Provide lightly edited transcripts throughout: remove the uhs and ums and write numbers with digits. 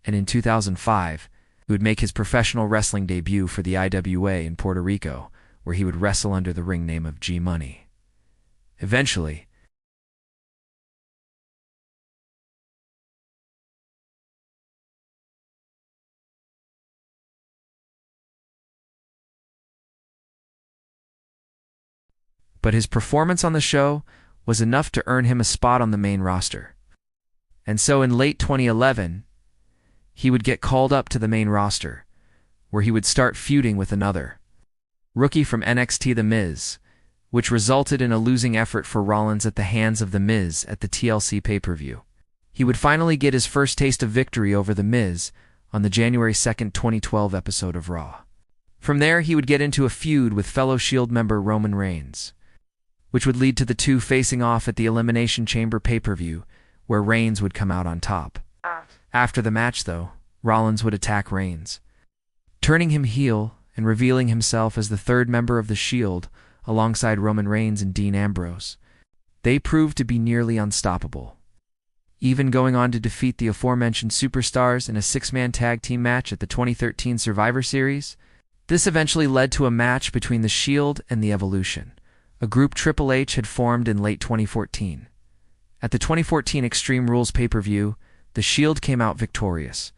and in 2005, he would make his professional wrestling debut for the IWA in Puerto Rico, where he would wrestle under the ring name of G-Money. Eventually, but his performance on the show was enough to earn him a spot on the main roster. And so in late 2011, he would get called up to the main roster, where he would start feuding with another rookie from NXT, The Miz, which resulted in a losing effort for Rollins at the hands of The Miz at the TLC pay-per-view. He would finally get his first taste of victory over The Miz on the January 2, 2012 episode of Raw. From there, he would get into a feud with fellow Shield member Roman Reigns, which would lead to the two facing off at the Elimination Chamber pay-per-view, where Reigns would come out on top. After the match, though, Rollins would attack Reigns, turning him heel and revealing himself as the third member of the Shield alongside Roman Reigns and Dean Ambrose. They proved to be nearly unstoppable, even going on to defeat the aforementioned superstars in a six-man tag team match at the 2013 Survivor Series. This eventually led to a match between the Shield and the Evolution, a group Triple H had formed in late 2014. At the 2014 Extreme Rules pay-per-view, the Shield came out victorious.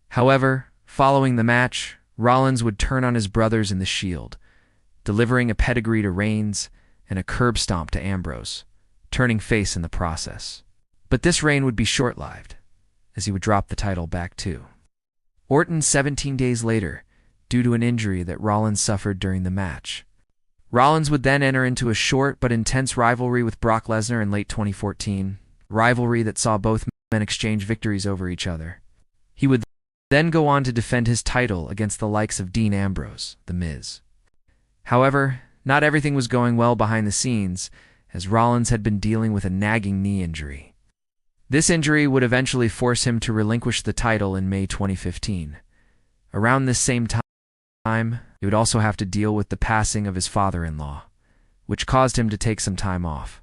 However, following the match, Rollins would turn on his brothers in the Shield, delivering a pedigree to Reigns and a curb stomp to Ambrose, turning face in the process. But this reign would be short-lived, as he would drop the title back to Orton 17 days later due to an injury that Rollins suffered during the match. Rollins would then enter into a short but intense rivalry with Brock Lesnar in late 2014, rivalry that saw both men exchange victories over each other. He would then go on to defend his title against the likes of Dean Ambrose, The Miz. However, not everything was going well behind the scenes, as Rollins had been dealing with a nagging knee injury. This injury would eventually force him to relinquish the title in May 2015. Around this same time, he would also have to deal with the passing of his father-in-law, which caused him to take some time off.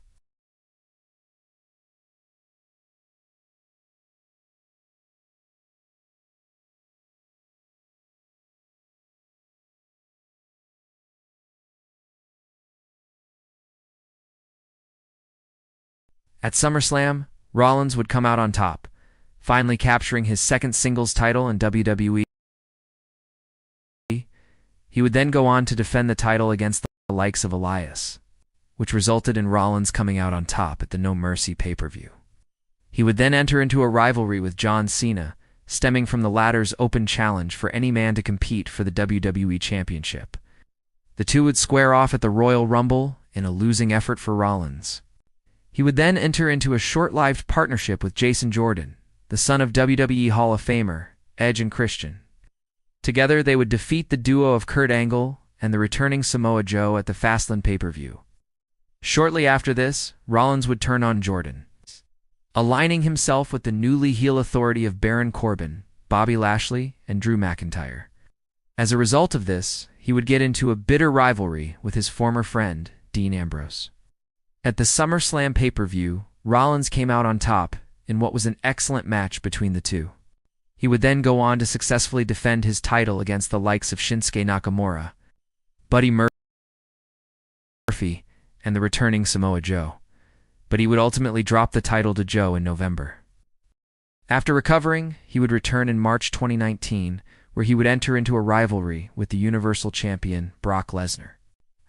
At SummerSlam, Rollins would come out on top, finally capturing his second singles title in WWE. He would then go on to defend the title against the likes of Elias, which resulted in Rollins coming out on top at the No Mercy pay-per-view. He would then enter into a rivalry with John Cena, stemming from the latter's open challenge for any man to compete for the WWE Championship. The two would square off at the Royal Rumble in a losing effort for Rollins. He would then enter into a short-lived partnership with Jason Jordan, the son of WWE Hall of Famer Edge and Christian. Together, they would defeat the duo of Kurt Angle and the returning Samoa Joe at the Fastlane pay-per-view. Shortly after this, Rollins would turn on Jordan, aligning himself with the newly heel authority of Baron Corbin, Bobby Lashley, and Drew McIntyre. As a result of this, he would get into a bitter rivalry with his former friend, Dean Ambrose. At the SummerSlam pay-per-view, Rollins came out on top in what was an excellent match between the two. He would then go on to successfully defend his title against the likes of Shinsuke Nakamura, Buddy Murphy, and the returning Samoa Joe, but he would ultimately drop the title to Joe in November. After recovering, he would return in March 2019, where he would enter into a rivalry with the Universal Champion Brock Lesnar.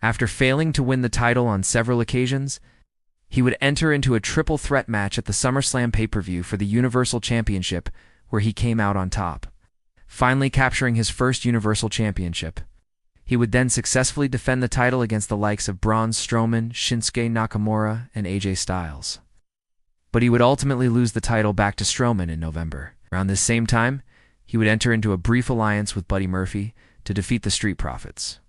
After failing to win the title on several occasions, he would enter into a triple threat match at the SummerSlam pay-per-view for the Universal Championship, where he came out on top, finally capturing his first Universal Championship. He would then successfully defend the title against the likes of Braun Strowman, Shinsuke Nakamura, and AJ Styles. But he would ultimately lose the title back to Strowman in November. Around this same time, he would enter into a brief alliance with Buddy Murphy to defeat the Street Profits.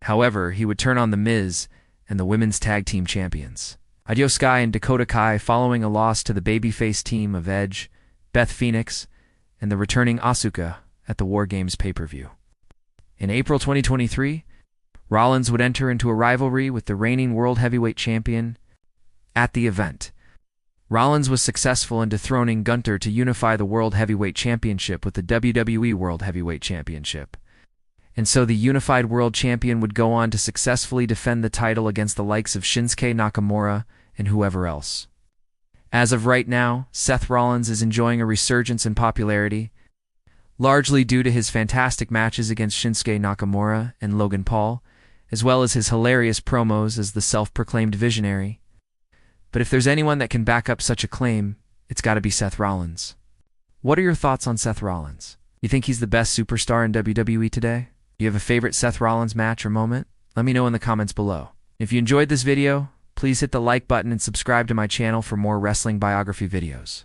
However, he would turn on The Miz and the Women's Tag Team Champions, Io Sky and Dakota Kai, following a loss to the babyface team of Edge, Beth Phoenix, and the returning Asuka at the War Games pay-per-view. In April 2023, Rollins would enter into a rivalry with the reigning World Heavyweight Champion. At the event, Rollins was successful in dethroning Gunther to unify the World Heavyweight Championship with the WWE World Heavyweight Championship. And so the unified world champion would go on to successfully defend the title against the likes of Shinsuke Nakamura and whoever else. As of right now, Seth Rollins is enjoying a resurgence in popularity, largely due to his fantastic matches against Shinsuke Nakamura and Logan Paul, as well as his hilarious promos as the self-proclaimed Visionary. But if there's anyone that can back up such a claim, it's got to be Seth Rollins. What are your thoughts on Seth Rollins? You think he's the best superstar in WWE today? Do you have a favorite Seth Rollins match or moment? Let me know in the comments below. If you enjoyed this video, please hit the like button and subscribe to my channel for more wrestling biography videos.